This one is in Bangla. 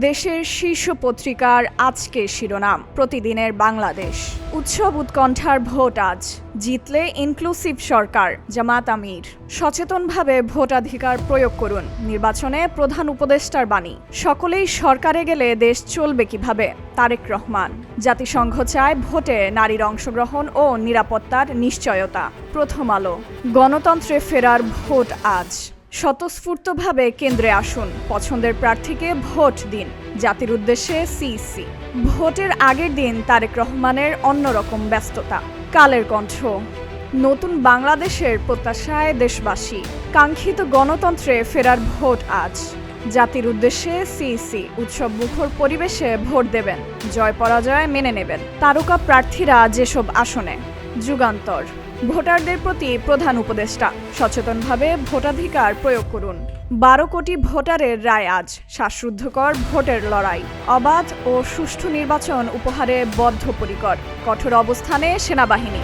দেশের শীর্ষ পত্রিকার আজকের শিরোনাম প্রতিদিনের বাংলাদেশ। উৎসব উৎকণ্ঠার ভোট আজ, জিতলে ইনক্লুসিভ সরকার, জামাত আমির। সচেতনভাবে ভোটাধিকার প্রয়োগ করুন, নির্বাচনে প্রধান উপদেষ্টার বাণী। সকলেই সরকারে গেলে দেশ চলবে কিভাবে, তারেক রহমান। জাতিসংঘ চায় ভোটে নারীর অংশগ্রহণ ও নিরাপত্তার নিশ্চয়তা। প্রথম আলো। গণতন্ত্রে ফেরার ভোট আজ, স্বতঃস্ফূর্তভাবে কেন্দ্রে আসুন, পছন্দের প্রার্থীকে ভোট দিন। জাতির উদ্দেশ্যে সিইসি। ভোটের আগের দিন তারেক রহমানের অন্যরকম ব্যস্ততা। কালের কণ্ঠ। নতুন বাংলাদেশের প্রত্যাশায় দেশবাসী, কাঙ্ক্ষিত গণতন্ত্রে ফেরার ভোট আজ। জাতির উদ্দেশ্যে সিইসি। উৎসব মুখর পরিবেশে ভোট দেবেন, জয় পরাজয় মেনে নেবেন তারকা প্রার্থীরা যেসব আসনে। যুগান্তর। ভোটারদের প্রতি প্রধান উপদেষ্টা, সচেতনভাবে ভোটাধিকার প্রয়োগ করুন। 12 কোটি ভোটারের রায় আজ, শ্বাসরুদ্ধকর ভোটের লড়াই। অবাধ ও সুষ্ঠু নির্বাচন উপহারে বদ্ধপরিকর, কঠোর অবস্থানে সেনাবাহিনী।